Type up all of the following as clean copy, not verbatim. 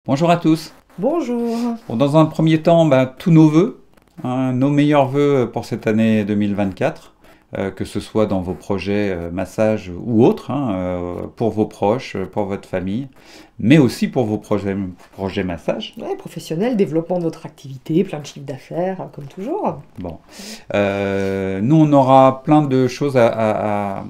Bonjour à tous. Bonjour. Bon, dans un premier temps, tous nos vœux, nos meilleurs vœux pour cette année 2024, que ce soit dans vos projets massage ou autres, pour vos proches, pour votre famille, mais aussi pour vos projets massage. Ouais, professionnel, développement de votre activité, plein de chiffres d'affaires, comme toujours. Bon, nous on aura plein de choses à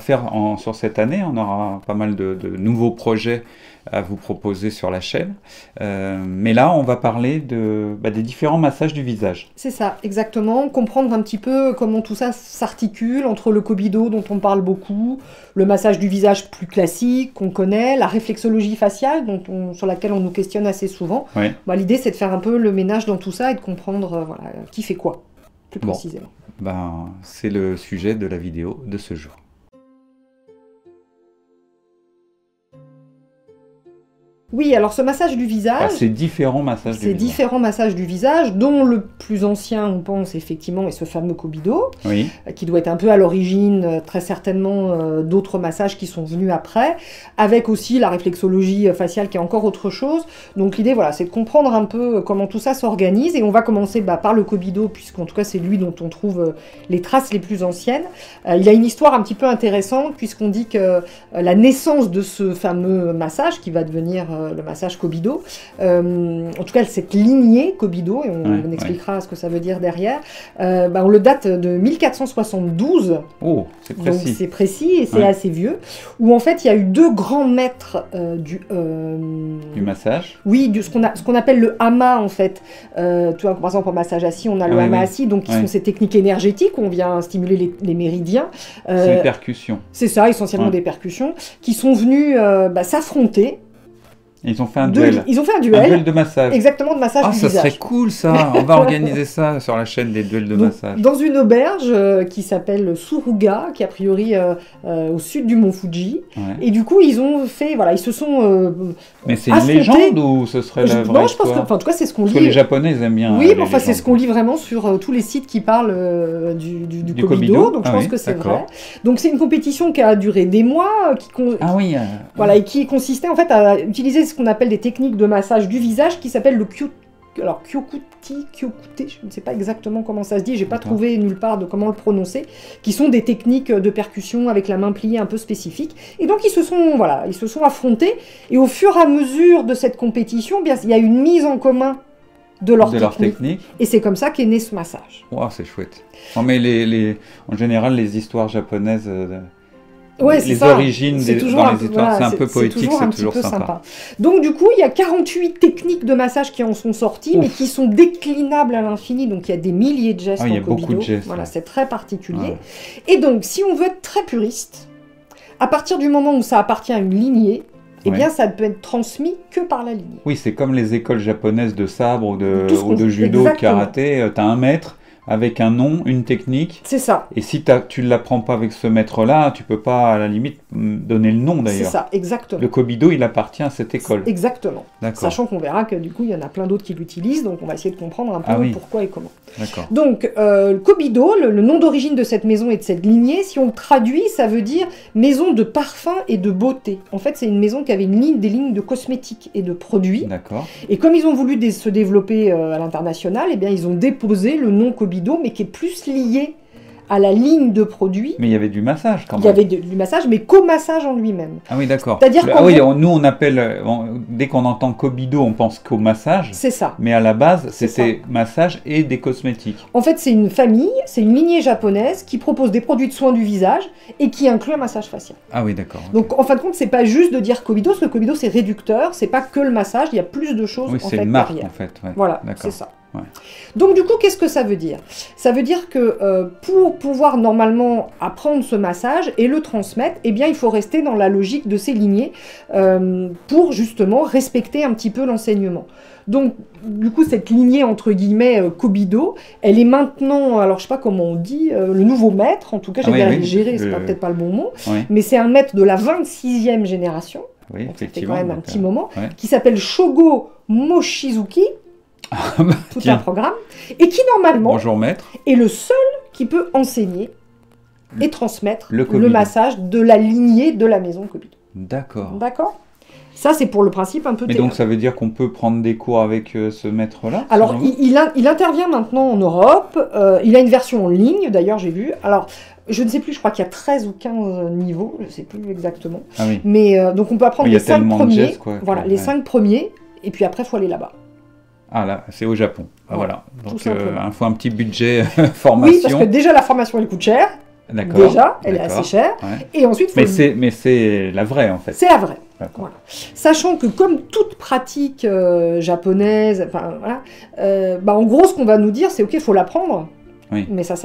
faire sur cette année. On aura pas mal de nouveaux projets à vous proposer sur la chaîne. Mais là, on va parler des différents massages du visage. C'est ça, exactement. Comprendre un petit peu comment tout ça s'articule entre le Kobido, dont on parle beaucoup, le massage du visage plus classique, qu'on connaît, la réflexologie faciale, sur laquelle on nous questionne assez souvent. Oui. L'idée, c'est de faire un peu le ménage dans tout ça et de comprendre qui fait quoi, plus précisément. C'est le sujet de la vidéo de ce jour. Oui, alors ce massage du visage... ces différents massages du visage. Ces différents massages du visage, dont le plus ancien, on pense effectivement, est ce fameux Kobido, oui. Qui doit être un peu à l'origine, très certainement, d'autres massages qui sont venus après, avec aussi la réflexologie faciale qui est encore autre chose. Donc l'idée, voilà, c'est de comprendre un peu comment tout ça s'organise, et on va commencer par le Kobido, puisqu'en tout cas c'est lui dont on trouve les traces les plus anciennes. Il a une histoire un petit peu intéressante, puisqu'on dit que la naissance de ce fameux massage, qui va devenir le massage Kobido, en tout cas cette lignée Kobido, et on expliquera ce que ça veut dire derrière, on le date de 1472. Oh, c'est précis. Donc c'est précis et c'est assez vieux, où en fait il y a eu deux grands maîtres du massage. Oui, ce qu'on appelle le hama en fait. Tu vois, par exemple en massage assis, on a le hama assis, donc qui sont ces techniques énergétiques où on vient stimuler les méridiens. C'est une percussion. C'est ça, essentiellement des percussions, qui sont venus s'affronter. Ils ont fait un duel. Ils ont fait un duel. Un duel de massage. Exactement, de massage du visage. Ça serait cool ça. On va organiser ça sur la chaîne des duels de massage. Dans une auberge qui s'appelle Suruga, qui est a priori au sud du mont Fuji. Ouais. Et du coup, ils ont fait, ils se sont Mais c'est une légende ou ce serait la vraie Non, je pense que, en tout cas, c'est ce qu'on lit. Parce que les Japonais ils aiment bien. Oui, mais c'est ce qu'on lit vraiment sur tous les sites qui parlent du Kobido. Donc je pense que c'est vrai. Donc c'est une compétition qui a duré des mois, et qui consistait en fait à utiliser ce qu'on appelle des techniques de massage du visage qui s'appellent le Kyokuti, je ne sais pas exactement comment ça se dit, j'ai pas trouvé nulle part de comment le prononcer, qui sont des techniques de percussion avec la main pliée un peu spécifiques. Et donc ils se sont affrontés, et au fur et à mesure de cette compétition, il y a une mise en commun de leur technique. Et c'est comme ça qu'est né ce massage. Wow, c'est chouette. Non, mais en général, les histoires japonaises... les origines dans les histoires, c'est un peu poétique, c'est toujours sympa. Donc du coup, il y a 48 techniques de massage qui en sont sorties, mais qui sont déclinables à l'infini. Donc il y a des milliers de gestes en Kobido. Il y a beaucoup de gestes. Voilà, c'est très particulier. Et donc, si on veut être très puriste, à partir du moment où ça appartient à une lignée, ça ne peut être transmis que par la lignée. Oui, c'est comme les écoles japonaises de sabre ou de judo, de karaté. Tu as un maître avec un nom, une technique. C'est ça. Et si tu ne l'apprends pas avec ce maître-là, tu ne peux pas, à la limite, donner le nom d'ailleurs. C'est ça, exactement. Le Kobido, il appartient à cette école. Exactement. Sachant qu'on verra que du coup, il y en a plein d'autres qui l'utilisent, donc on va essayer de comprendre un peu pourquoi et comment. Donc, le Kobido, le nom d'origine de cette maison et de cette lignée, si on le traduit, ça veut dire maison de parfum et de beauté. En fait, c'est une maison qui avait des lignes de cosmétiques et de produits. Et comme ils ont voulu se développer à l'international, ils ont déposé le nom Kobido, mais qui est plus lié à la ligne de produits. Mais il y avait du massage quand même. Il y avait du massage, mais qu'au massage en lui-même. Ah oui, d'accord. C'est-à-dire nous on appelle, dès qu'on entend Kobido, on pense qu'au massage. C'est ça. Mais à la base, c'était massage et des cosmétiques. En fait, c'est une famille, c'est une lignée japonaise qui propose des produits de soins du visage et qui inclut un massage facial. Ah oui, d'accord. Donc, en fin de compte, c'est pas juste de dire Kobido, parce que Kobido, c'est réducteur, c'est pas que le massage, il y a plus de choses c'est une marque, en fait. Voilà, c'est ça. Donc du coup, qu'est-ce que ça veut dire? Ça veut dire que pour pouvoir normalement apprendre ce massage et le transmettre, il faut rester dans la logique de ces lignées pour justement respecter un petit peu l'enseignement. Donc du coup, cette lignée entre guillemets Kobido, elle est maintenant, alors je sais pas comment on dit, le nouveau maître, en tout cas, gérer, c'est peut-être pas le bon mot, mais c'est un maître de la 26e génération, donc ça fait quand même un petit moment, qui s'appelle Shogo Mochizuki. Tout un programme, et qui normalement est le seul qui peut enseigner et transmettre le massage de la lignée de la maison Kobido. D'accord. D'accord. Ça, c'est pour le principe un peu... Mais donc, ça veut dire qu'on peut prendre des cours avec ce maître-là? Alors, il intervient maintenant en Europe. Il a une version en ligne, d'ailleurs, j'ai vu. Alors, je ne sais plus, je crois qu'il y a 13 ou 15 niveaux, je ne sais plus exactement. Ah oui. Mais donc, on peut apprendre les 5 premiers. Jazz, quoi, voilà, les 5 premiers. Et puis après, il faut aller là-bas. Ah là, c'est au Japon. Ah, voilà. Donc, il faut un petit budget formation. Oui, parce que déjà, la formation, elle coûte cher. Déjà, elle est assez chère. Ouais. Et ensuite, mais c'est la vraie, en fait. C'est la vraie. Voilà. Sachant que comme toute pratique japonaise, en gros, ce qu'on va nous dire, c'est OK, il faut l'apprendre, mais ça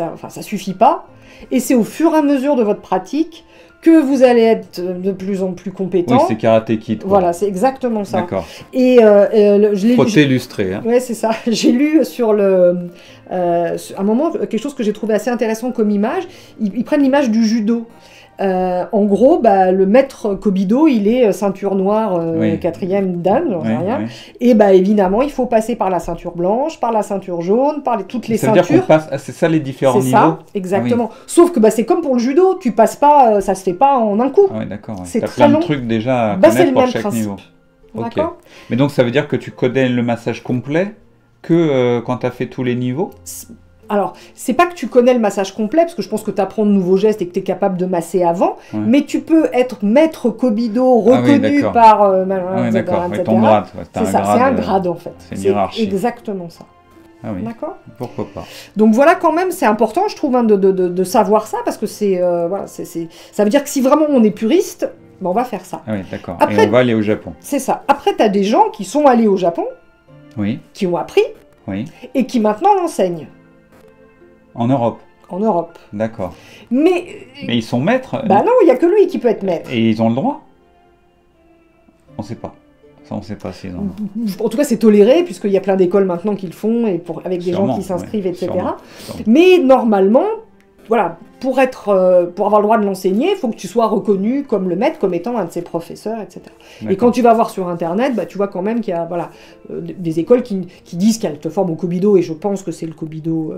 suffit pas. Et c'est au fur et à mesure de votre pratique que vous allez être de plus en plus compétent. Oui, c'est Karate Kid. Quoi. Voilà, c'est exactement ça. D'accord. Et je l'ai faut t'illustrer. Hein. Ouais, c'est ça. J'ai lu sur le... à un moment, quelque chose que j'ai trouvé assez intéressant comme image. Ils prennent l'image du judo. En gros, le maître Kobido, il est ceinture noire, 4e dan, j'en sais rien. Et évidemment, il faut passer par la ceinture blanche, par la ceinture jaune, par toutes les ceintures. Ça veut dire qu'on passe, c'est ça les différents niveaux. C'est ça, exactement. Sauf que c'est comme pour le judo, tu passes pas, ça se fait pas en un coup. Ah ouais, d'accord. C'est très long. T'as plein de trucs déjà à connaître pour chaque niveau. Ok. Mais donc ça veut dire que tu connais le massage complet que quand tu as fait tous les niveaux? Alors, c'est pas que tu connais le massage complet, parce que je pense que tu apprends de nouveaux gestes et que tu es capable de masser avant, mais tu peux être maître Kobido reconnu par... d'accord, et ton grade. C'est ça, c'est un grade en fait. C'est une hiérarchie. Exactement ça. Ah oui, d'accord. Pourquoi pas. Donc voilà, quand même, c'est important, je trouve, de savoir ça, parce que ça veut dire que si vraiment on est puriste, on va faire ça. Ah oui, d'accord. Et on va aller au Japon. C'est ça. Après, tu as des gens qui sont allés au Japon, qui ont appris, et qui maintenant l'enseignent. En Europe. En Europe. D'accord. Mais ils sont maîtres. Non, il n'y a que lui qui peut être maître. Et ils ont le droit? On ne sait pas. Ça, on ne sait pas s'ils ont... En tout cas, c'est toléré, puisqu'il y a plein d'écoles maintenant qui le font, et avec des gens qui s'inscrivent, etc. Sûrement. Mais normalement, voilà, pour avoir le droit de l'enseigner, il faut que tu sois reconnu comme le maître, comme étant un de ses professeurs, etc. Et quand tu vas voir sur Internet, tu vois quand même qu'il y a des écoles qui disent qu'elles te forment au Kobido, et je pense que c'est le Kobido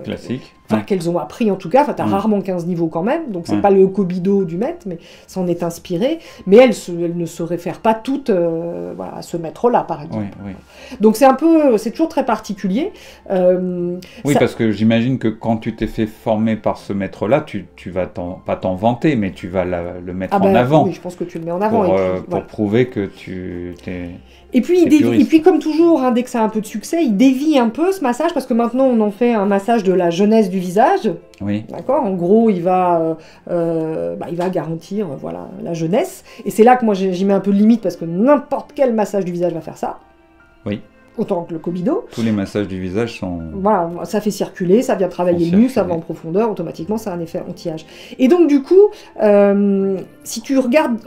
classique. Qu'elles ont appris en tout cas. Tu as rarement 15 niveaux quand même, donc c'est pas le Kobido du maître, mais ça en est inspiré. Mais elles ne se réfèrent pas toutes à ce maître-là, par exemple. Oui. Donc c'est toujours très particulier. Parce que j'imagine que quand tu t'es fait former par ce maître-là, tu vas pas t'en vanter, mais tu vas le mettre en avant. Oui, je pense que tu le mets en avant. Pour prouver que tu t'es... Et puis, comme toujours, dès que ça a un peu de succès, il dévie un peu ce massage, parce que maintenant, on en fait un massage de la jeunesse du visage. Oui. D'accord. En gros, il va garantir la jeunesse. Et c'est là que moi, j'y mets un peu de limite, parce que n'importe quel massage du visage va faire ça. Oui. Autant que le Kobido. Tous les massages du visage sont... Voilà, ça fait circuler, ça vient travailler le muscle, ça va en profondeur, automatiquement, ça a un effet anti-âge. Et donc, du coup, si tu regardes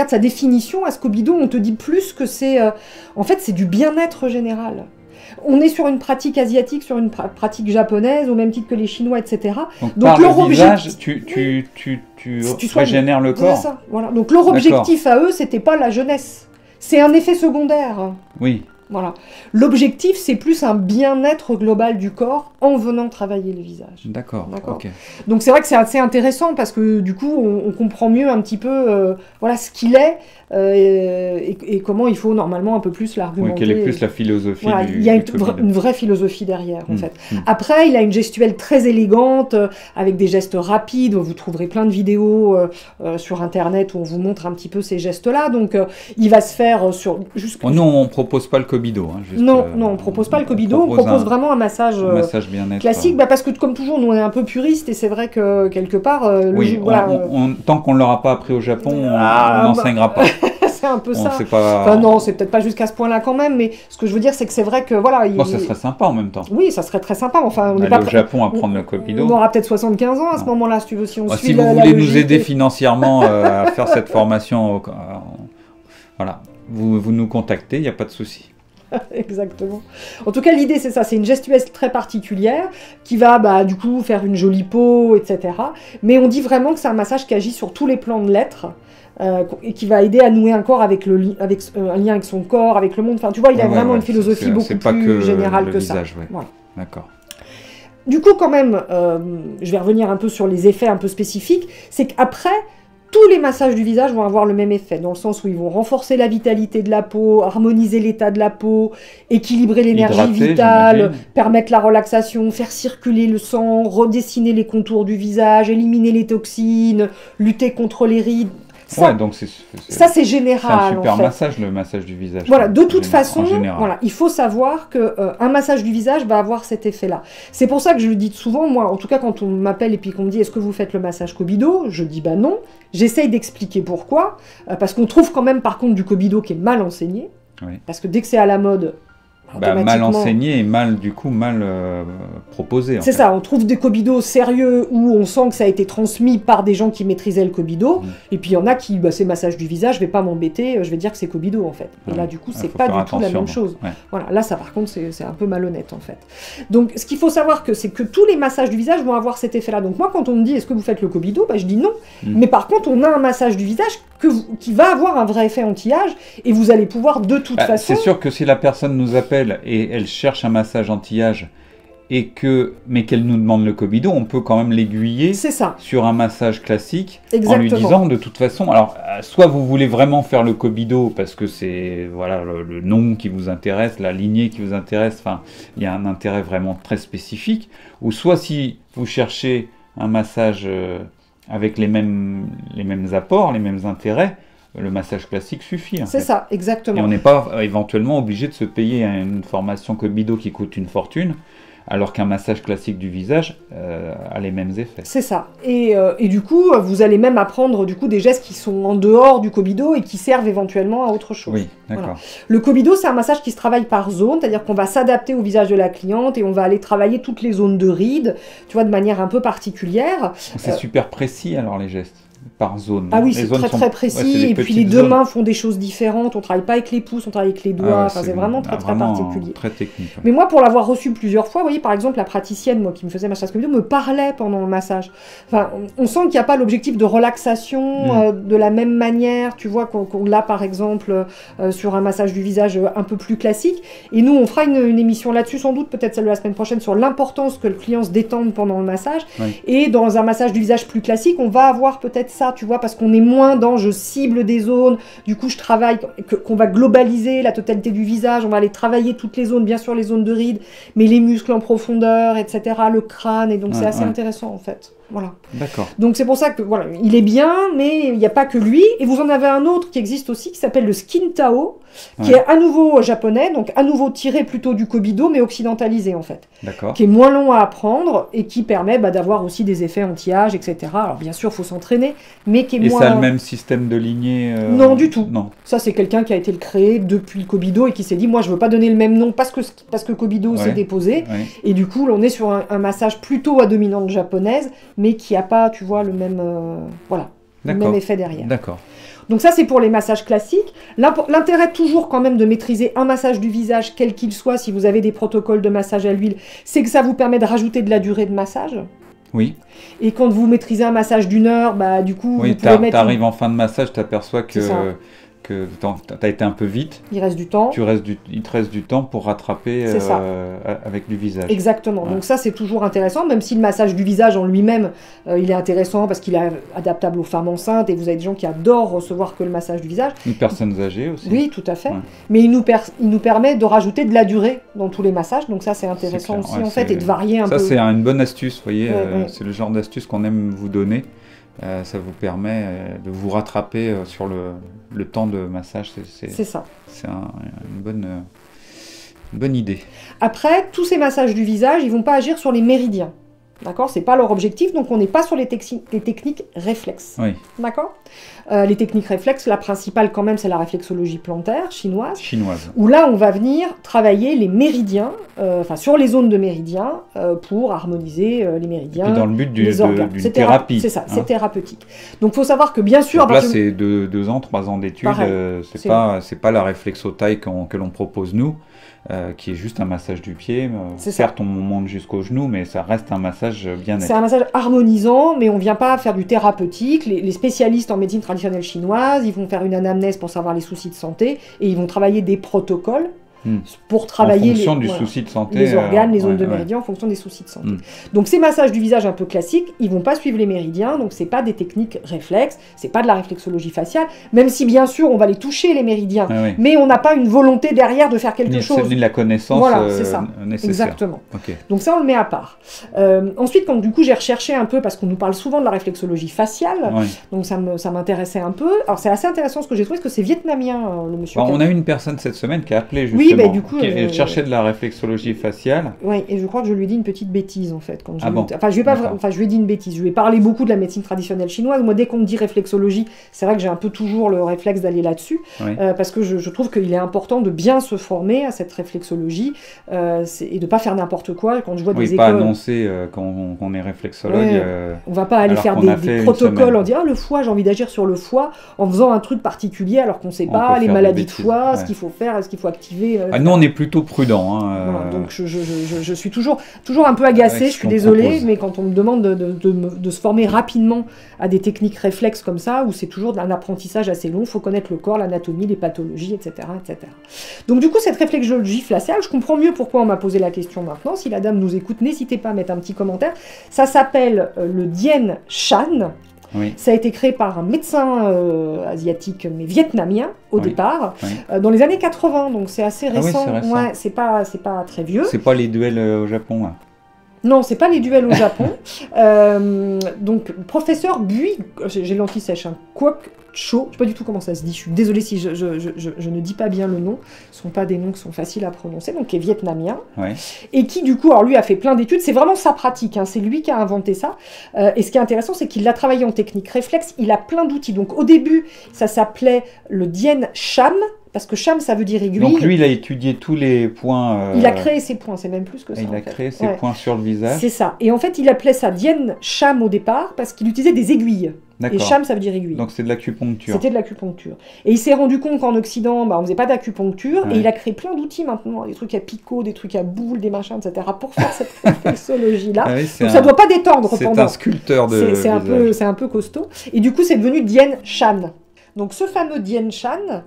sa définition à ce Kobido, on te dit plus que c'est... en fait, c'est du bien-être général. On est sur une pratique asiatique, sur une pratique japonaise, au même titre que les Chinois, etc. Donc leur objectif, tu régénères le corps. C'est ça, voilà. Donc leur objectif à eux, c'était pas la jeunesse. C'est un effet secondaire. Oui. Voilà. L'objectif, c'est plus un bien-être global du corps en venant travailler le visage. D'accord. Okay. Donc c'est vrai que c'est assez intéressant parce que du coup, on comprend mieux un petit peu ce qu'il est et comment il faut normalement un peu plus l'argumenter. Oui, quelle est plus la philosophie du il y a une vraie philosophie derrière, en fait. Après, il a une gestuelle très élégante, avec des gestes rapides. Vous trouverez plein de vidéos sur Internet où on vous montre un petit peu ces gestes-là. Donc, il va se faire sur... Nous, on ne propose pas le Kobido. Non, on ne propose pas le Kobido. On propose vraiment un massage bien-être classique. Parce que, comme toujours, nous, on est un peu puristes et c'est vrai que, quelque part... tant qu'on ne l'aura pas appris au Japon, on n'enseignera pas. C'est un peu ça. Enfin, non, c'est peut-être pas jusqu'à ce point-là quand même, mais ce que je veux dire, c'est que c'est vrai que ça serait sympa en même temps. Oui, ça serait très sympa. Enfin, on aller au Japon à prendre le Kobido. On aura peut-être 75 ans à ce moment-là, si tu veux, si on suit si vous voulez nous aider financièrement à faire cette formation, voilà, vous nous contactez, il n'y a pas de souci. Exactement. En tout cas, l'idée, c'est ça. C'est une gestuelle très particulière qui va, du coup, faire une jolie peau, etc. Mais on dit vraiment que c'est un massage qui agit sur tous les plans de l'être. Et qui va aider à nouer un corps avec un lien avec son corps, avec le monde. Enfin, tu vois, il a vraiment une philosophie beaucoup plus générale que visage, ça. Voilà. D'accord. Du coup, quand même, je vais revenir un peu sur les effets un peu spécifiques. C'est qu'après, tous les massages du visage vont avoir le même effet, dans le sens où ils vont renforcer la vitalité de la peau, harmoniser l'état de la peau, équilibrer l'énergie vitale, permettre la relaxation, faire circuler le sang, redessiner les contours du visage, éliminer les toxines, lutter contre les rides. Ça, donc ça c'est général. C'est un super en fait. massage, le massage du visage. Voilà, de toute façon, voilà, il faut savoir qu'un massage du visage va avoir cet effet-là. C'est pour ça que je le dis souvent, moi, en tout cas quand on m'appelle et puis qu'on me dit « Est-ce que vous faites le massage Kobido ?» Je dis « Bah non ». J'essaye d'expliquer pourquoi, parce qu'on trouve quand même par contre du Kobido qui est mal enseigné, parce que dès que c'est à la mode... mal enseigné et mal proposé. C'est ça, on trouve des Kobido sérieux où on sent que ça a été transmis par des gens qui maîtrisaient le Kobido, et puis il y en a qui, c'est massage du visage, je vais pas m'embêter, je vais dire que c'est Kobido en fait. Et là du coup, c'est pas du tout la même chose. Voilà, là ça par contre, c'est un peu malhonnête en fait. Donc ce qu'il faut savoir, c'est que tous les massages du visage vont avoir cet effet-là. Donc moi quand on me dit est-ce que vous faites le Kobido, je dis non. Mais par contre, on a un massage du visage qui va avoir un vrai effet anti-âge, et vous allez pouvoir de toute façon... C'est sûr que si la personne nous appelle et elle cherche un massage anti-âge, mais qu'elle nous demande le Kobido, on peut quand même l'aiguiller sur un massage classique. Exactement. En lui disant de toute façon, alors soit vous voulez vraiment faire le Kobido parce que c'est le nom qui vous intéresse, la lignée qui vous intéresse, enfin il y a un intérêt vraiment très spécifique, ou soit si vous cherchez un massage avec les mêmes apports, les mêmes intérêts, le massage classique suffit. C'est ça, exactement. Et on n'est pas éventuellement obligé de se payer une formation Kobido qui coûte une fortune, alors qu'un massage classique du visage a les mêmes effets. C'est ça. Et du coup, vous allez même apprendre des gestes qui sont en dehors du Kobido et qui servent éventuellement à autre chose. Oui, d'accord. Voilà. Le Kobido, c'est un massage qui se travaille par zone, c'est-à-dire qu'on va s'adapter au visage de la cliente et on va aller travailler toutes les zones de rides, de manière un peu particulière. C'est super précis alors les gestes par zone. Ah oui, c'est très précis, et puis les deux mains font des choses différentes, on travaille pas avec les pouces, on travaille avec les doigts, c'est vraiment très particulier. Très technique. Mais moi, pour l'avoir reçu plusieurs fois, vous voyez, par exemple, la praticienne, moi, qui me faisait massage Kobido, me parlait pendant le massage. Enfin, on sent qu'il n'y a pas l'objectif de relaxation de la même manière, tu vois, qu'on l'a, par exemple, sur un massage du visage un peu plus classique. Et nous, on fera une émission là-dessus, sans doute, peut-être celle de la semaine prochaine, sur l'importance que le client se détende pendant le massage. Et dans un massage du visage plus classique, on va avoir peut-être ça, tu vois, parce qu'on est moins dans je cible des zones, du coup je travaille, qu'on va globaliser la totalité du visage, on va aller travailler toutes les zones, bien sûr les zones de rides, mais les muscles en profondeur, etc., le crâne, et donc c'est assez intéressant en fait. Voilà. D'accord. Donc c'est pour ça que voilà, il est bien, mais il n'y a pas que lui. Et vous en avez un autre qui existe aussi, qui s'appelle le Skin Tao, qui est à nouveau japonais, donc à nouveau tiré plutôt du Kobido, mais occidentalisé en fait. D'accord. Qui est moins long à apprendre et qui permet d'avoir aussi des effets anti-âge, etc. Alors bien sûr, il faut s'entraîner, mais qui est moins... Et ça a le même système de lignée Non, du tout. Non. Ça, c'est quelqu'un qui a été créé depuis le Kobido et qui s'est dit, moi, je veux pas donner le même nom parce que Kobido s'est déposé. Et du coup, on est sur un massage plutôt à dominante japonaise, mais qui n'a pas, tu vois, le même effet derrière. D'accord. Donc ça, c'est pour les massages classiques. L'intérêt toujours quand même de maîtriser un massage du visage, quel qu'il soit, si vous avez des protocoles de massage à l'huile, c'est que ça vous permet de rajouter de la durée de massage. Oui. Et quand vous maîtrisez un massage d'une heure, du coup, vous pouvez mettre... T'arrives en fin de massage, t'aperçois que t'as été un peu vite. Il reste du temps. Il te reste du temps pour rattraper avec du visage. Exactement. Ouais. Donc ça, c'est toujours intéressant, même si le massage du visage en lui-même, il est intéressant parce qu'il est adaptable aux femmes enceintes et vous avez des gens qui adorent recevoir que le massage du visage. Les personnes âgées aussi. Oui, tout à fait. Ouais. Mais il nous permet de rajouter de la durée dans tous les massages. Donc ça, c'est intéressant aussi en fait et de varier un peu. Ça, c'est une bonne astuce, vous voyez. C'est le genre d'astuce qu'on aime vous donner. Ça vous permet de vous rattraper sur le temps de massage. C'est ça. C'est une bonne idée. Après, tous ces massages du visage, ils ne vont pas agir sur les méridiens. D'accord ? Ce n'est pas leur objectif, donc on n'est pas sur les techniques réflexes. Oui. D'accord ? Les techniques réflexes, la principale quand même, c'est la réflexologie plantaire chinoise. Où là, on va venir travailler les méridiens, sur les zones de méridiens, pour harmoniser les méridiens. Et dans le but d'une thérapie. C'est ça, c'est thérapeutique. Donc il faut savoir que bien sûr... Donc là, c'est 2 ans, 3 ans d'études. C'est pas la réflexotaille que l'on propose nous. Qui est juste un massage du pied. Certes, on monte jusqu'au genou, mais ça reste un massage bien net. C'est un massage harmonisant, mais on ne vient pas faire du thérapeutique. Les spécialistes en médecine traditionnelle chinoise, ils vont faire une anamnèse pour savoir les soucis de santé, et ils vont travailler des protocoles. pour travailler en fonction du souci de santé, les organes, les zones de méridien en fonction des soucis de santé. Donc ces massages du visage un peu classiques, ils vont pas suivre les méridiens, donc c'est pas des techniques réflexes, c'est pas de la réflexologie faciale, même si bien sûr on va les toucher les méridiens, mais on n'a pas une volonté derrière de faire quelque chose. C'est de la connaissance c'est ça. Nécessaire. Exactement. Donc ça on le met à part. Ensuite, quand du coup j'ai recherché un peu, parce qu'on nous parle souvent de la réflexologie faciale, donc ça m'intéressait un peu. Alors c'est assez intéressant ce que j'ai trouvé, parce que c'est vietnamien le monsieur. On a eu une personne cette semaine qui a appelé justement, du coup, qui cherchait de la réflexologie faciale. Oui, et je crois que je lui ai dit une petite bêtise en fait. Quand je lui ai dit une bêtise. Je lui ai parlé beaucoup de la médecine traditionnelle chinoise. Moi, dès qu'on me dit réflexologie, c'est vrai que j'ai un peu toujours le réflexe d'aller là-dessus, parce que je trouve qu'il est important de bien se former à cette réflexologie et de pas faire n'importe quoi. Quand je vois des écoles, pas annoncer qu'on est réflexologue. On va pas aller faire des protocoles en disant le foie, j'ai envie d'agir sur le foie, en faisant un truc particulier alors qu'on sait pas les maladies de foie, ce qu'il faut faire, ce qu'il faut activer. Nous, on est plutôt prudent. Donc je suis toujours un peu agacée, je suis désolée, mais quand on me demande de se former rapidement à des techniques réflexes comme ça, où c'est toujours un apprentissage assez long, il faut connaître le corps, l'anatomie, les pathologies, etc., etc. Donc du coup, cette réflexologie faciale, je comprends mieux pourquoi on m'a posé la question maintenant. Si la dame nous écoute, n'hésitez pas à mettre un petit commentaire. Ça s'appelle le Dien Shan. Ça a été créé par un médecin asiatique, mais vietnamien au départ, dans les années 80, donc c'est assez récent. C'est pas très vieux. C'est pas les duels au Japon, là. Non, c'est pas les duels au Japon. Donc, professeur Bui, j'ai l'anti-sèche, Kwok Cho, je sais pas du tout comment ça se dit, je suis désolée si je ne dis pas bien le nom, ce sont pas des noms qui sont faciles à prononcer, donc qui est vietnamien, et qui du coup, alors lui a fait plein d'études, c'est vraiment sa pratique, c'est lui qui a inventé ça, et ce qui est intéressant, c'est qu'il l'a travaillé en technique réflexe, il a plein d'outils, donc au début, ça s'appelait le Dien Sham, parce que Sham, ça veut dire aiguille. Donc lui, il a étudié tous les points... Il a créé ses points, c'est même plus que ça. Il a créé ses points sur le visage. C'est ça. Et en fait, il appelait ça Dien Sham au départ, parce qu'il utilisait des aiguilles. Et Sham, ça veut dire aiguille. Donc c'est de l'acupuncture. C'était de l'acupuncture. Et il s'est rendu compte qu'en Occident, on ne faisait pas d'acupuncture, et il a créé plein d'outils maintenant, des trucs à picot, des trucs à boules, des machins, etc., pour faire cette réflexologie-là. Donc ça ne doit pas détendre. C'est un sculpteur de visage. C'est un peu costaud. Et du coup, c'est devenu Dien Shan. Donc ce fameux Dien Shan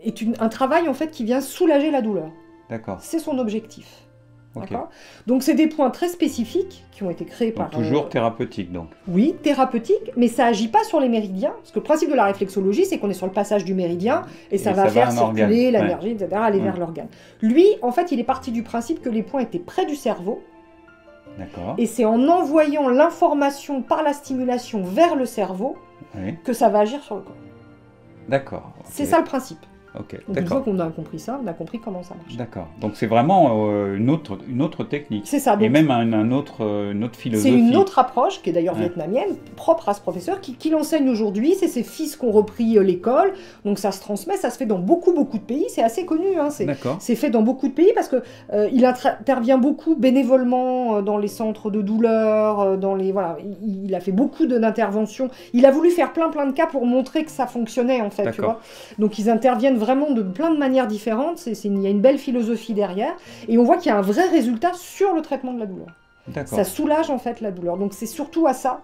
est un travail en fait qui vient soulager la douleur. D'accord. C'est son objectif. Donc c'est des points très spécifiques qui ont été créés par... Toujours thérapeutique donc. Oui, thérapeutique, mais ça agit pas sur les méridiens, parce que le principe de la réflexologie, c'est qu'on est sur le passage du méridien, et ça va faire circuler l'énergie, etc., aller vers l'organe. Lui, en fait, il est parti du principe que les points étaient près du cerveau, et c'est en envoyant l'information par la stimulation vers le cerveau que ça va agir sur le corps. D'accord. C'est ça le principe. Ok, donc une fois qu'on a compris ça, on a compris comment ça marche. D'accord. Donc c'est vraiment une autre technique. C'est ça. Donc, et même une autre philosophie. C'est une autre approche qui est d'ailleurs vietnamienne, propre à ce professeur, qui l'enseigne aujourd'hui. C'est ses fils qui ont repris l'école. Donc ça se transmet, ça se fait dans beaucoup de pays. C'est assez connu. C'est fait dans beaucoup de pays parce que il intervient beaucoup bénévolement dans les centres de douleur, il a fait beaucoup d'interventions. Il a voulu faire plein de cas pour montrer que ça fonctionnait en fait. Tu vois. Donc ils interviennent vraiment de plein de manières différentes, il y a une belle philosophie derrière, et on voit qu'il y a un vrai résultat sur le traitement de la douleur. Ça soulage en fait la douleur, donc c'est surtout à ça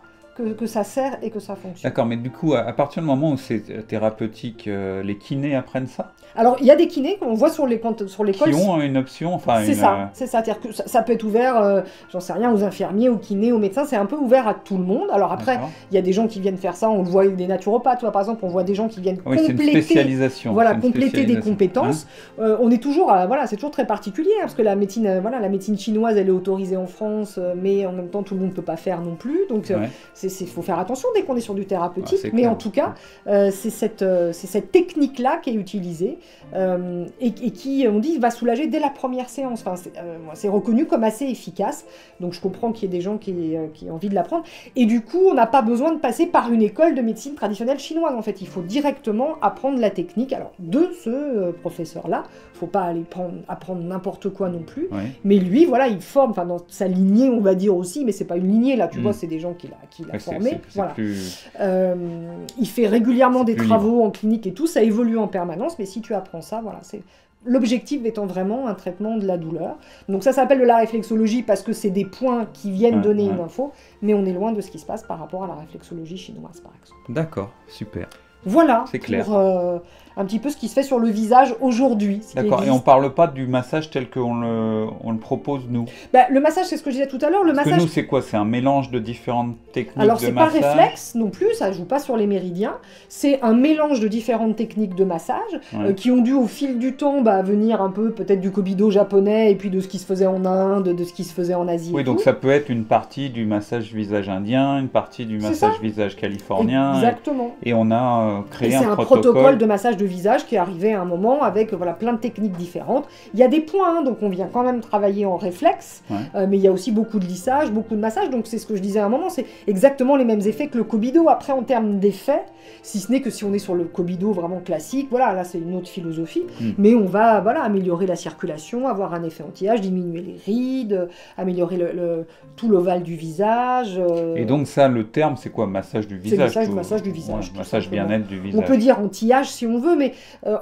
que ça sert et que ça fonctionne. D'accord, mais du coup, à partir du moment où c'est thérapeutique, les kinés apprennent ça? Alors, il y a des kinés qu'on voit sur l'école. Qui ont une option, c'est ça. C'est-à-dire que ça peut être ouvert, j'en sais rien, aux infirmiers, aux kinés, aux médecins, c'est un peu ouvert à tout le monde. Alors après, il y a des gens qui viennent faire ça, on le voit avec des naturopathes, par exemple, on voit des gens qui viennent compléter, c'est une spécialisation. Compléter des compétences. On est toujours, c'est toujours très particulier, parce que la médecine chinoise, elle est autorisée en France, mais en même temps, tout le monde ne peut pas faire non plus. Donc, il faut faire attention dès qu'on est sur du thérapeutique, mais en tout cas, c'est cette technique-là qui est utilisée et qui, on dit, va soulager dès la première séance. C'est reconnu comme assez efficace, donc je comprends qu'il y ait des gens qui aient envie de l'apprendre. Et du coup, on n'a pas besoin de passer par une école de médecine traditionnelle chinoise. En fait, il faut directement apprendre la technique. Alors, de ce professeur-là, il ne faut pas aller apprendre n'importe quoi non plus, mais lui, il forme, dans sa lignée, on va dire aussi, mais c'est pas une lignée, là, tu vois, c'est des gens qui l'a formé. Il fait régulièrement des travaux en clinique et tout, ça évolue en permanence, mais si tu apprends ça, c'est l'objectif étant vraiment un traitement de la douleur. Donc ça s'appelle de la réflexologie parce que c'est des points qui viennent donner une info, mais on est loin de ce qui se passe par rapport à la réflexologie chinoise, par exemple. D'accord, super. Voilà, c'est clair. Pour un petit peu ce qui se fait sur le visage aujourd'hui. D'accord, et on ne parle pas du massage tel qu'on le propose nous? Le massage, c'est ce que je disais tout à l'heure. Parce que nous, c'est quoi? C'est un mélange de différentes techniques de massage? Alors, c'est pas réflexe non plus, ça ne joue pas sur les méridiens. C'est un mélange de différentes techniques de massage qui ont dû, au fil du temps, venir un peu peut-être du Kobido japonais et puis de ce qui se faisait en Inde, de ce qui se faisait en Asie. Oui, donc ça peut être une partie du massage visage indien, une partie du massage visage californien. Exactement. Et on a créé un protocole de massage de visage qui est arrivé à un moment avec plein de techniques différentes. Il y a des points, donc on vient quand même travailler en réflexe, mais il y a aussi beaucoup de lissage, beaucoup de massage, donc c'est ce que je disais à un moment, c'est exactement les mêmes effets que le Kobido. Après, en termes d'effets, si ce n'est que si on est sur le Kobido vraiment classique, voilà, là c'est une autre philosophie, mais on va améliorer la circulation, avoir un effet anti-âge, diminuer les rides, améliorer tout l'ovale du visage. Et donc ça, le terme, c'est quoi? Massage du visage? C'est massage du visage. Massage bien-être du visage. On peut dire anti-âge si on veut, mais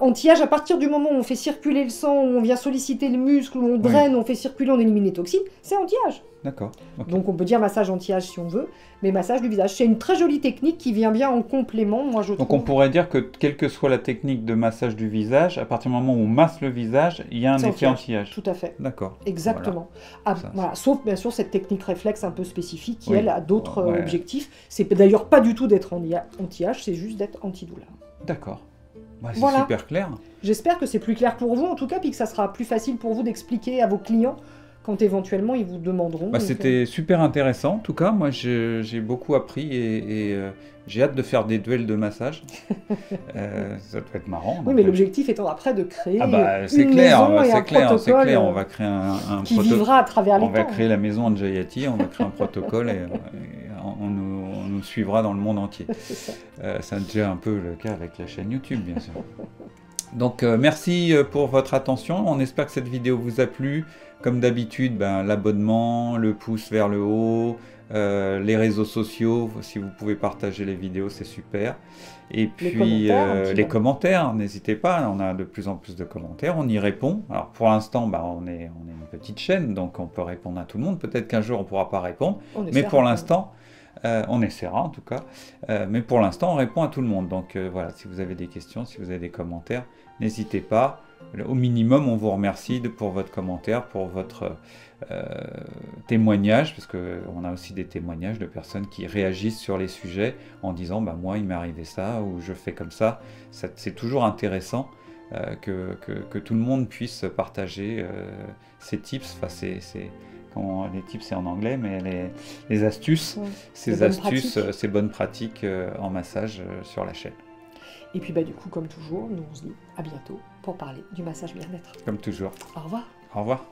anti-âge, à partir du moment où on fait circuler le sang, où on vient solliciter le muscle, où on draine, on fait circuler, on élimine les toxines, c'est anti-âge. D'accord. Okay. Donc on peut dire massage anti-âge si on veut, mais massage du visage. C'est une très jolie technique qui vient bien en complément, moi je trouve. Donc on pourrait dire que quelle que soit la technique de massage du visage, à partir du moment où on masse le visage, il y a un effet anti-âge. Tout à fait. D'accord. Exactement. Voilà. Sauf bien sûr cette technique réflexe un peu spécifique qui elle a d'autres objectifs. C'est d'ailleurs pas du tout d'être anti-âge, c'est juste d'être anti-douleur. D'accord. C'est super clair. J'espère que c'est plus clair pour vous en tout cas, puis que ça sera plus facile pour vous d'expliquer à vos clients quand éventuellement ils vous demanderont. C'était super intéressant en tout cas, moi j'ai beaucoup appris et j'ai hâte de faire des duels de massage. Ça doit être marrant. Oui, mais l'objectif étant après de créer c'est une clair, maison et un protocole on va créer un qui vivra à travers les temps. On va créer la maison Anjayati, on va créer un protocole et on nous suivra dans le monde entier. C'est déjà un peu le cas avec la chaîne YouTube, bien sûr. Donc merci pour votre attention, on espère que cette vidéo vous a plu. Comme d'habitude, l'abonnement, le pouce vers le haut, les réseaux sociaux, si vous pouvez partager les vidéos, c'est super. Et puis les commentaires, n'hésitez pas, on a de plus en plus de commentaires, on y répond. Alors pour l'instant, on est une petite chaîne, donc on peut répondre à tout le monde. Peut-être qu'un jour on ne pourra pas répondre, mais pour l'instant, on essaiera en tout cas. Mais pour l'instant, on répond à tout le monde. Donc voilà, si vous avez des questions, si vous avez des commentaires, n'hésitez pas. Au minimum, on vous remercie pour votre commentaire, pour votre témoignage, parce qu'on a aussi des témoignages de personnes qui réagissent sur les sujets en disant moi il m'est arrivé ça ou je fais comme ça. C'est toujours intéressant que tout le monde puisse partager ces tips. Les tips c'est en anglais, mais les astuces, ces bonnes pratiques en massage sur la chaîne. Et puis du coup, comme toujours, nous on se dit à bientôt pour parler du massage bien-être. Comme toujours. Au revoir. Au revoir.